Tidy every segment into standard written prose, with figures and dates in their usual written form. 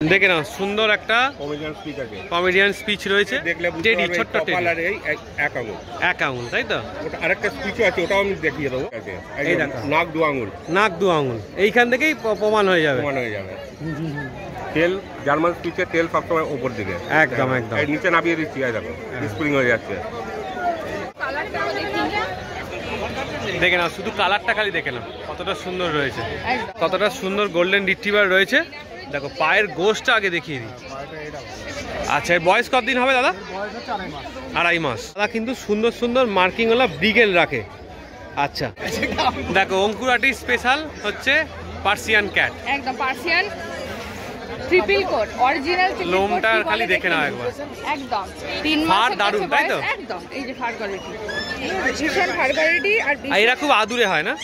দেখে নাও সুন্দর একটা কমেডিয়ান স্পিচ রয়েছে। টেডি ছোট্ট এক আঙুল, তাই তো? আরেকটা স্পিচ আছে, ওটাও আমি দেখিয়ে দেবো। এই দেখো নাক দু আঙুল এইখান থেকেই প্রমাণ হয়ে যাবে। তেল জার্মান স্পিচে তেল সবসময় উপর দিকে, একদম একদম নিচে নামিয়ে দিচ্ছি। দেখো স্প্রিং হয়ে যাচ্ছে। দেখে নাও শুধু কালারটা খালি দেখে নাও কতটা সুন্দর রয়েছে, কতটা সুন্দর গোল্ডেন রিট্রিভার রয়েছে। দেখো পায়ের গোশটা আগে দেখিয়ে দিই। আচ্ছা এর বয়স কতদিন হবে দাদা? আড়াই মাস। দাদা কিন্তু সুন্দর সুন্দর মার্কিংওয়ালা ব্রিগেল রাখে। আচ্ছা দেখো অঙ্কুরাটি স্পেশাল হচ্ছে পার্সিয়ান ক্যাট, একদম পার্সিয়ান ট্রিপল কোট অরিজিনাল। লোমটা খালি দেখে নাও একবার, একদম 3 মাস ফার দারুণ, তাই তো? একদম এই যে ফার কোয়ালিটি, ভীষণ ফার কোয়ালিটি। আর এরা খুব আদুরে হয় না?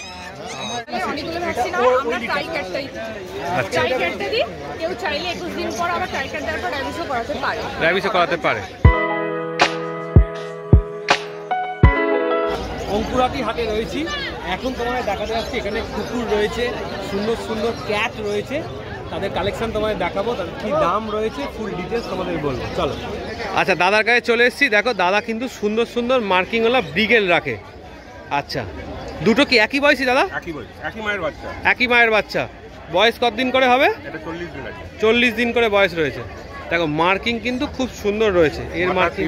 অনেকগুলো ভ্যাকসিন হয়, আমরা ট্রাই ক্যাটটাই ট্রাই ক্যাটটা দিই। কেউ চাইলে 21 দিন পর আবার ট্রাই ক্যাট দেওয়ার পর র্যাবিসও করাতে পারে। র্যাবিসও করাতে পারে। অঙ্কুরাটি হাটে রয়েছি এখন, তোমাদের দেখাতে যাচ্ছি এখানে কুকুর রয়েছে, সুন্দর সুন্দর ক্যাট রয়েছে, তাদের কালেকশন তোমাদের দেখাবো, তাদের কি দাম রয়েছে ফুল ডিটেলস তোমাদের বলবো। চলো। আচ্ছা দাদার কাছে চলে এসেছি। দেখো দাদা কিন্তু সুন্দর সুন্দর মার্কিংওয়ালা ব্রিগেল রাখে। আচ্ছা দুটো কি একই বয়সী দাদা? একই মায়ের বাচ্চা। একই মায়ের বাচ্চা। বয়স কতদিন করে হবে? এটা 40 দিন আছে। 40 দিন করে বয়স রয়েছে। দেখো মার্কিং কিন্তু খুব সুন্দর রয়েছে। এর মার্কিং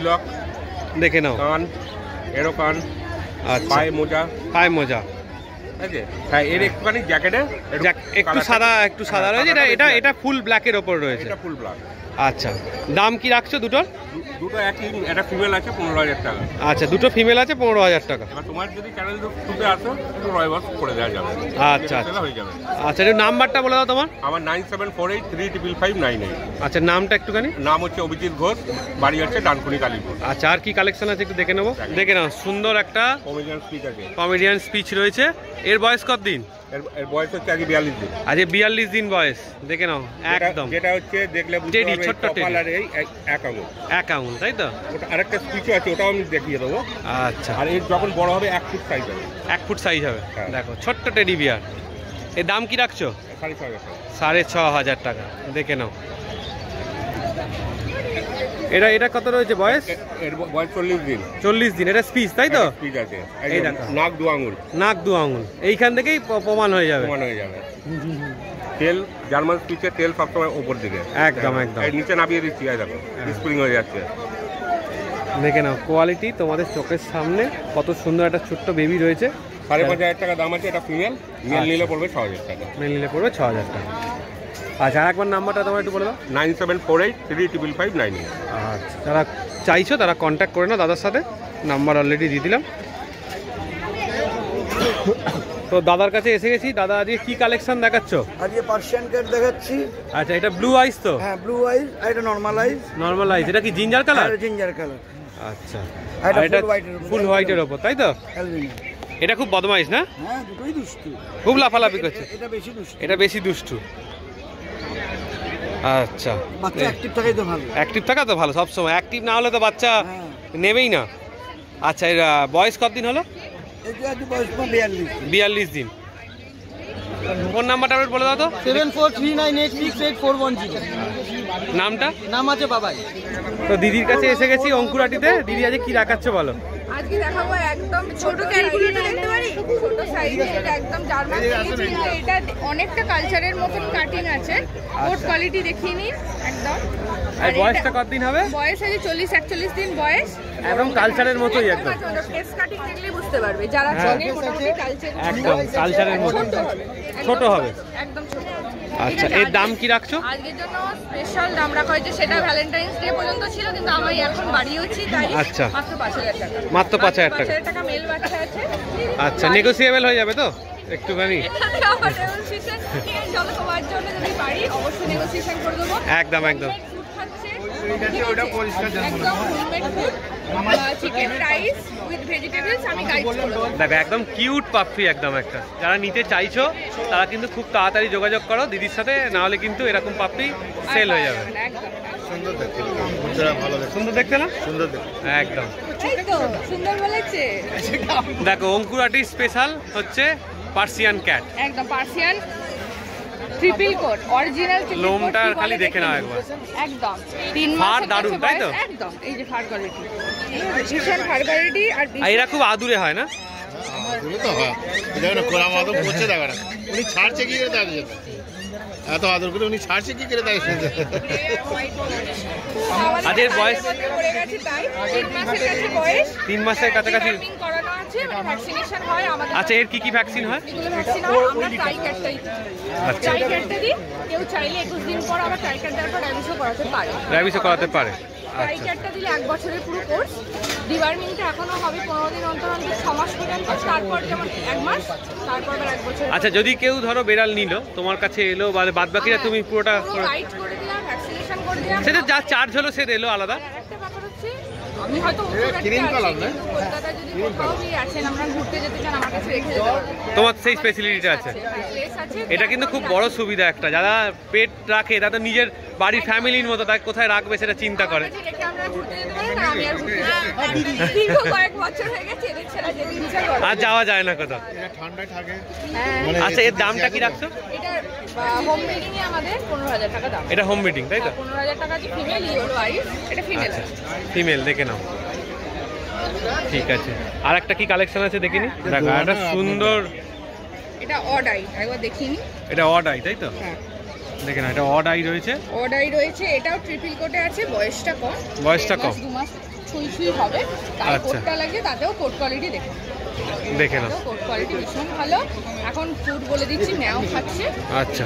দেখে নাও, কান এরো কান, আচ্ছা পায়ে মোজা, পায়ে মোজা। আছে হ্যাঁ। এর একটুখানি জ্যাকেটে একটু সাদা, একটু সাদা রয়েছে। এটা এটা ফুল ব্ল্যাকের ওপর রয়েছে। এটা ফুল ব্ল্যাক। আচ্ছা দাম কি রাখছো দুটোর? দুটো একই, এটা ফিমেল আছে 15,000 টাকা। আচ্ছা দুটো ফিমেল আছে 15,000 টাকা। এবার তোমার যদি চ্যানেল টুতে আসো একটু রয়বাস করে দেওয়া যাবে। আচ্ছা আচ্ছা হয়ে যাবে। আচ্ছা একটু নাম্বারটা বলে দাও তোমার। আমার 9748355598। আচ্ছা নামটা একটুখানি। নাম হচ্ছে অভিজিৎ ঘোষ, বাড়ি হচ্ছে ডানকুনি কালীপুর। আচ্ছা আর কি কালেকশন আছে একটু দেখে নেবো। দেখে নাও সুন্দর একটা কমেডিয়ান স্পিচ আছে, কমেডিয়ান স্পিচ রয়েছে। এর বয়স কতদিন? এর বয়স হচ্ছে আগে 42 দিন। আজ 42 দিন বয়স। দেখে নাও একদম যেটা হচ্ছে দেখলে টেডি ছোট্ট কপালার এই এক আঙুল, এক আঙুল, তাই তো? ওটা আরেকটা স্পিচ আছে, ওটাও আমি দেখিয়ে দেবো। আচ্ছা আর এর যখন বড় হবে 1 ফুট সাইজ হবে। 1 ফুট সাইজ হবে। হ্যাঁ। দেখো ছোট্ট টেডি বিয়ার। এর দাম কি রাখছো? 6,500 টাকা। দেখে নাও এটা কত রয়েছে বয়স? এর বয়স 40 দিন। 40 দিন। এটা স্পিচ, তাই তো? স্পিচ আছে। এই দেখো নাক দু আঙুল, নাক দু আঙুল এইখান থেকেই প্রমাণ হয়ে যাবে। তেল জার্মান স্পিচে তেল সবসময় উপর দিকে, একদম একদম নিচে নামিয়ে দিচ্ছি। দেখো স্প্রিং হয়ে যাচ্ছে। দেখে নাও কোয়ালিটি তোমাদের চোখের সামনে, কত সুন্দর একটা ছোট্ট বেবি রয়েছে। 5,500 টাকা দাম আছে। এটা ফিমেল, মেল নিলে পড়বে 6,000 টাকা। মেল নিলে পড়বে 6,000 টাকা। আচ্ছা আর একবার নাম্বারটা তোমার একটু বলে দাও। 9748355598। আচ্ছা যারা চাইছো তারা কন্ট্যাক্ট করে নাও দাদার সাথে, নাম্বার অলরেডি দিয়ে দিলাম। তো দাদার কাছে এসে গেছি। দাদা আজকে কি কালেকশন দেখাচ্ছ? আজকে পার্সিয়ান ক্যাট দেখাচ্ছি। আচ্ছা এটা ব্লু আইস তো? হ্যাঁ ব্লু আইস, আর এটা নরমাল আইস। নরমাল আইস। এটা কি জিঞ্জার কালার? এটা জিঞ্জার কালার। আচ্ছা আর এটা এটা ফুল হোয়াইটের উপর, তাই তো? এটা খুব বদমাইশ না? হ্যাঁ দুটোই দুষ্টু, খুব লাফালাফি করছে। এটা বেশি দুষ্টু। এটা বেশি দুষ্টু। আচ্ছা বাচ্চা অ্যাক্টিভ থাকাই তো ভালো। অ্যাক্টিভ থাকা তো ভালো, সবসময় অ্যাক্টিভ না হলে তো বাচ্চা নেবেই না। আচ্ছা এর বয়স কতদিন হলো? এটা আজ বয়স 42 দিন। ফোন নাম্বারটা বলে দাও তো। 7439868410। নামটা? নাম আছে বাবাই। তো দিদির কাছে এসে গেছি অঙ্কুরাটিতে। দিদি আজকে কি রাখাচ্ছ বলো? আজকে দেখাবো একদম ছোট ক্যাটগুলো দেখতে পারি, ছোট সাইজে। এটা একদম জার্মান স্পিচ। এটা অনেকটা কালচারের মতন কাটিং আছে। কোট কোয়ালিটি দেখিয়ে নিন একদম। আর বয়সটা কতদিন হবে? বয়স আছে 40-41 দিন বয়স। একদম কালচারের মতোই একদম। ফেস কাটিং দেখলেই বুঝতে পারবে যারা চেনে মোটামুটি কালচার। একদম কালচারের মতো ছোট হবে, একদম ছোট। আচ্ছা এর দাম কি রাখছো? আজকের জন্য স্পেশাল দাম রাখা হয়েছে, সেটা ভ্যালেন্টাইন্স ডে পর্যন্ত ছিল, কিন্তু আমি এখন বাড়িয়েছি তাই আচ্ছা মাত্র 5,000 টাকা। মাত্র 5,000 টাকা। 5,000 টাকা মেল বাচ্চা আছে। আচ্ছা নেগোসিয়েবল হয়ে যাবে তো একটুখানি? চলো তোমার জন্য যদি পারি অবশ্যই নেগোসিয়েশন করে দেবো। একদম একদম চিকেন রাইস উইথ ভেজিটেবলস আমি গাইড করব। দেখো একদম কিউট পাপ্পি একদম একটা। যারা নিতে চাইছো তারা কিন্তু খুব তাড়াতাড়ি যোগাযোগ করো দিদির সাথে, না হলে কিন্তু এরকম পাপ্পি সেল হয়ে যাবে। সুন্দর দেখতে, সুন্দর দেখতে না? সুন্দর দেখতে একদম সুন্দর বলেছে। দেখো অঙ্কুরাটি স্পেশাল হচ্ছে পার্সিয়ান ক্যাট, একদম পার্সিয়ান ট্রিপল কোট অরিজিনাল লোমটা খালি দেখে নাও একবার একদম 3 ফার মাস দারুণ তাই তো একদম এই যে ফার কোয়ালিটি ভীষণ ফার কোয়ালিটি আর এরা খুব আদুরে হয় না আদুরে তো হয় দেখো না কোলা মাদম করছে দেখো না উনি ছাড়ছে কি করে দাঁড়িয়ে এত আদর করে উনি ছাড়ছে কি করে দাঁড়িয়ে আজ এর বয়স 3 মাসের কাছাকাছি করানো আছে মানে ভ্যাকসিনেশন হয় আমাদের আচ্ছা এর কি কি ভ্যাকসিন হয় ভ্যাকসিন হয় আমরা ট্রাইক্যাটটাই আচ্ছা ট্রাইক্যাটটা দিই কেউ চাইলে 21 দিন পর আবার ট্রাইক্যাট দেওয়ার পর র্যাবিসও করাতে পারে র্যাবিসও করাতে পারে ট্রাইক্যাটটা দিলে 1 বছরের পুরো কোর্স ডিওয়ার্মিংটা এখনো হবে 15 দিন অন্তর অন্তর 6 মাস পর্যন্ত তারপর যেমন 1 মাস তারপর আবার 1 বছর আচ্ছা যদি কেউ ধরো বেড়াল নিল তোমার কাছে এলো বা বাদ বাকিরা তুমি পুরোটা গাইড করে দিলাম ভ্যাকসিনেশন করে দিলাম সেটা যা চার্জ হলো সে এলো আলাদা একটা ব্যাপার হচ্ছে আমি হয়তো কলকাতা যদি কোথাও আছেন আমরা ঘুরতে যেতে চান আমার কাছে রেখে দিতে তোমার সেই ফেসিলিটিটা আছে এটা কিন্তু খুব বড় সুবিধা একটা যারা পেট রাখে তারা নিজের বাড়ির ফ্যামিলির মতো তাকে কোথায় রাখবে সেটা চিন্তা করে আর যাওয়া যায় না কোথাও ঠান্ডায় থাকে আচ্ছা এর দামটা কি রাখছো হোম মিটিং এ আমাদের 15000 টাকা দাম এটা হোম মিটিং তাই তো 15000 টাকা যে ফিমেল ইওর ওয়াইফ এটা ফিমেল ফিমেল দেখে নাও ঠিক আছে আর একটা কি কালেকশন আছে দেখিনি দেখো এটা সুন্দর এটা অড আই একবার দেখিনি এটা অড আই তাই তো দেখে না এটা অড আই রয়েছে অড আই রয়েছে এটাও ট্রিপল কোটে আছে বয়সটা কম 2 মাস ছুঁই হবে তার কোটটা লাগে তাতেও কোট কোয়ালিটি দেখে নাও কোট কোয়ালিটি ভীষণ ভালো এখন ফুড বলে দিচ্ছি ম্যাও খাচ্ছে আচ্ছা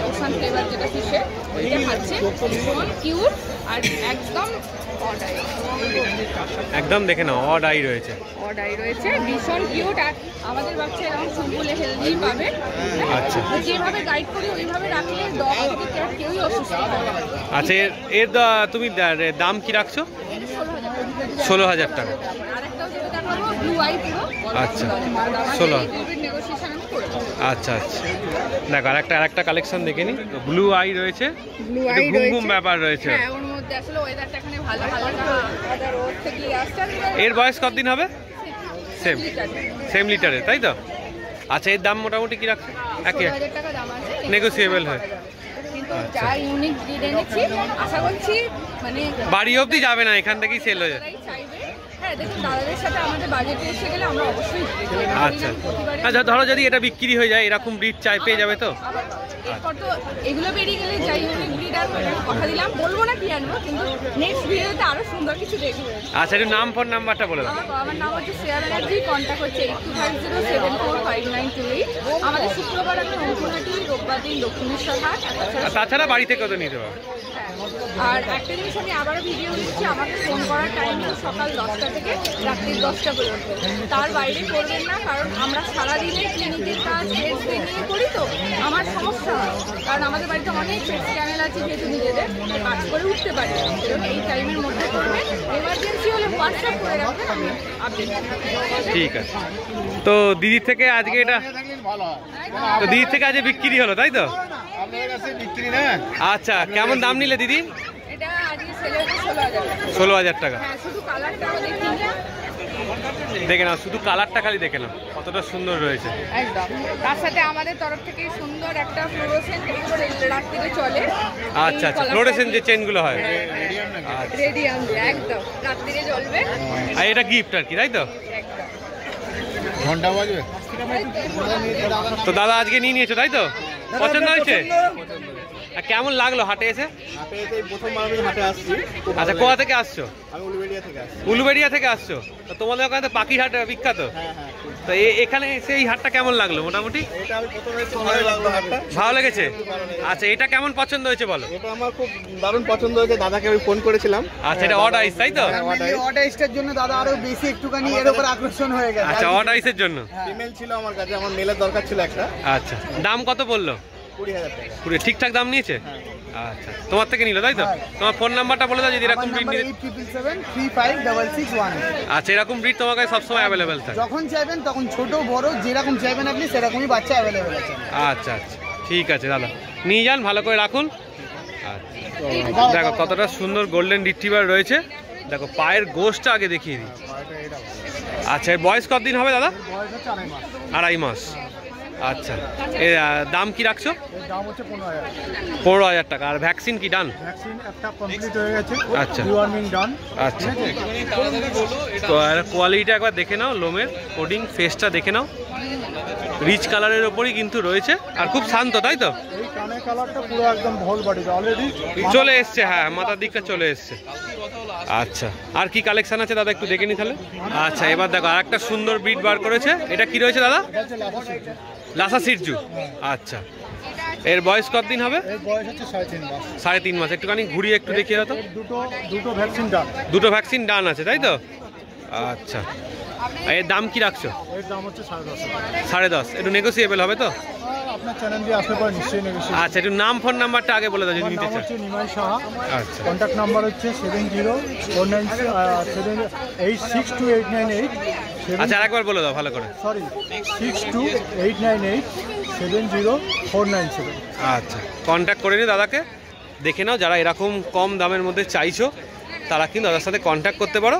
ওসান ফ্লেভার যেটা ফিশে ওইটা খাচ্ছে ভীষণ কিউট আর একদম দেখে নাও অড আই রয়েছে ভীষণ কিউট আর আমাদের বাচ্চা এরকম সম্পূর্ণ হেলদি পাবে আচ্ছা যেভাবে গাইড করি ওইভাবে রাখলে ডগ থেকে কেউই অসুস্থ হবে না আচ্ছা এর তুমি দাম কি রাখছো 16000 টাকা আরেকটাও যেটা দেখাবো ব্লু আই পুরো আচ্ছা 16 আচ্ছা আচ্ছা দেখো আরেকটা কালেকশন দেখে নি ব্লু আই রয়েছে ঘুম ব্যাপার রয়েছে হ্যাঁ ওর মধ্যে আসলে ওয়েদারটা এখানে ভালো হালকা রোদ থেকে আসছে এর বয়স কতদিন হবে সেম লিটারে তাই তো আচ্ছা এর দাম মোটামুটি কি রাখছো 16000 টাকা দাম আছে নেগোসিয়েবল হয় কিন্তু যা ইউনিক ব্রিড এনেছি আশা করছি মানে বাড়ি অবধি যাবে না এখান থেকেই সেল হয়ে যাবে হ্যাঁ দেখুন দাদাদের সাথে আমাদের বাজেটে এসে গেলে আমরা অবশ্যই আচ্ছা আচ্ছা ধরো যদি এটা বিক্রি হয়ে যায় এরকম ব্রিড চাই পেয়ে যাবে তো এরপর তো এগুলো বেরিয়ে গেলে যাই ইউনিক ব্রিড আর কথা দিলাম বলবো না কি আনবো কিন্তু নেক্সট ভিডিওতে আরো সুন্দর কিছু দেখবো আচ্ছা একটু নাম ফোন নাম্বারটা বলে দাও আমার নাম হচ্ছে শ্রেয়া ব্যানার্জি কন্ট্যাক্ট হচ্ছে 8250745928 আমাদের শুক্রবার একটা অনুকুলাটি রোববার দিন দক্ষিণেশ্বর হাট তাছাড়া বাড়ি থেকেও তো নিতে পারো আর একটা জিনিস আমি আবারও ভিডিও দিচ্ছি আমাকে ফোন করার টাইম সকাল 10টা থেকে রাত্রি 10টা পর্যন্ত তার বাইরে করবেন না কারণ আমরা সারাদিনে ক্লিনিকের কাজ পেটস নিয়ে করি তো আমার সমস্যা হয় কারণ আমাদের বাড়িতে অনেক পেটস চ্যানেল আছে যেহেতু নিজেদের কাজ করে উঠতে পারি এই টাইমের মধ্যে করবেন এমার্জেন্সি হলে হোয়াটসঅ্যাপ করে রাখবেন আমি আপডেট ঠিক আছে তো দিদির থেকে আজকে এটা তো দিদির থেকে আজকে বিক্রি হলো তাই তো আচ্ছা কেমন দাম নিলে দিদি এটা আজকে সেল হচ্ছে 16000 টাকা হ্যাঁ শুধু কালারটা দেখি দেখে নাও শুধু কালারটা খালি দেখে নাও কতটা সুন্দর রয়েছে একদম তার সাথে আমাদের তরফ থেকে সুন্দর একটা ফ্লোরোসেন্ট রাত্রিতে চলে আচ্ছা আচ্ছা ফ্লোরোসেন্ট যে চেনগুলো হয় রেডিয়াম একদম রাত্রিতে জ্বলবে আর এটা গিফট আর কি তাই তো ঘন্টা বাজবে তো দাদা আজকে নিয়ে নিয়েছো তাই তো পছন্দ হয়েছে আর কেমন লাগলো হাটে এসে আচ্ছা কোথা থেকে আসছো উলুবেড়িয়া থেকে আসছো তো তোমাদের ওখানে তো পাখি হাট বিখ্যাত তো এখানে সেই হাটটা কেমন লাগলো মোটামুটি ভালো লেগেছে আচ্ছা এটা কেমন পছন্দ হয়েছে বলো এটা আমার খুব দারুণ পছন্দ হয়েছে দাদাকে আমি ফোন করেছিলাম আচ্ছা এটা অড আইস তাই তো অড আইসটার জন্য দাদা আরো বেশি একটুখানি এর উপর আকর্ষণ হয়ে গেছে আচ্ছা অড আইসের জন্য ফিমেল ছিল আমার কাছে আমার মেলের দরকার ছিল একটা আচ্ছা দাম কত বললো 20000 টাকা পুরো ঠিকঠাক দাম নিয়েছে আচ্ছা তোমার থেকে নিল তাই তো তোমার ফোন নাম্বারটা বলে দাও যদি এরকম ব্রিড নিতে 8777356661 আচ্ছা এরকম ব্রিড তোমার কাছে সবসময় অ্যাভেলেবেল থাকে যখন চাইবেন তখন ছোট বড় যেরকম চাইবেন আপনি সেরকমই বাচ্চা অ্যাভেলেবেল আছে আচ্ছা আচ্ছা ঠিক আছে দাদা নিয়ে যান ভালো করে রাখুন আচ্ছা দেখো কতটা সুন্দর গোল্ডেন রিট্রিভার রয়েছে দেখো পায়ের গোশটা আগে দেখিয়ে দিই আচ্ছা এর বয়স কতদিন হবে দাদা 2.5 মাস আচ্ছা, এর দাম কি রাখছো? এর দাম হচ্ছে 15,000। 15,000 টাকা। আর ভ্যাকসিন কি ডান? ভ্যাকসিন একটা কমপ্লিট হয়ে গেছে। আচ্ছা। ডিওয়ার্মিং ডান। আচ্ছা, তো আর কোয়ালিটিটা একবার দেখে নাও, লোমের কোডিং, ফেসটা দেখে নাও, রিচ কালারের ওপরই কিন্তু রয়েছে আর খুব শান্ত, তাই তো? এই কানের কালারটা পুরো একদম হোল বডি অলরেডি চলে এসছে, হ্যাঁ মাথার দিকটা চলে এসছে। আচ্ছা, আর কি কালেকশন আছে দাদা একটু দেখে নি তাহলে। আচ্ছা, এবার দেখো আর একটা সুন্দর ব্রিড বার করেছে, এটা কি রয়েছে দাদা? এটা হচ্ছে লাভা সিট। লাসা সিরজু। আচ্ছা, এর বয়স কতদিন হবে? এর বয়স হচ্ছে 3.5 মাস। 3.5 মাস। একটুখানি ঘুরিয়ে একটু দেখিয়ে দাও তো। এর দুটো ভ্যাকসিন ডান। দুটো ভ্যাকসিন ডান আছে, তাই তো? আচ্ছা, এর দাম কি রাখছো? এর দাম হচ্ছে 10.5। 10.5। একটু নেগোসিয়েবল হবে তো? আপনার চ্যানেল দিয়ে আসতে পারে, নিশ্চয়ই নেগোসিয়েবল। আচ্ছা, একটু নাম ফোন নাম্বারটা আগে বলে দাও যদি নিতে নাম চাও। হচ্ছে নিমাই সাহা। আচ্ছা, কন্ট্যাক্ট নাম্বার হচ্ছে 7049789898। আচ্ছা আরেকবার বলে দাও ভালো করে। সরি 6289870497। আচ্ছা, কন্ট্যাক্ট করে নিও দাদাকে, দেখে নাও। যারা এরকম কম দামের মধ্যে চাইছো তারা কিন্তু দাদার সাথে কন্ট্যাক্ট করতে পারো।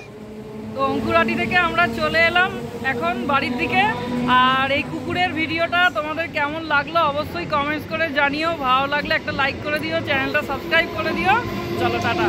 তো অঙ্কুরাটি থেকে আমরা চলে এলাম এখন বাড়ির দিকে। আর এই কুকুরের ভিডিওটা তোমাদের কেমন লাগলো অবশ্যই কমেন্টস করে জানিও। ভালো লাগলে একটা লাইক করে দিও, চ্যানেলটা সাবস্ক্রাইব করে দিও। চলো টাটা।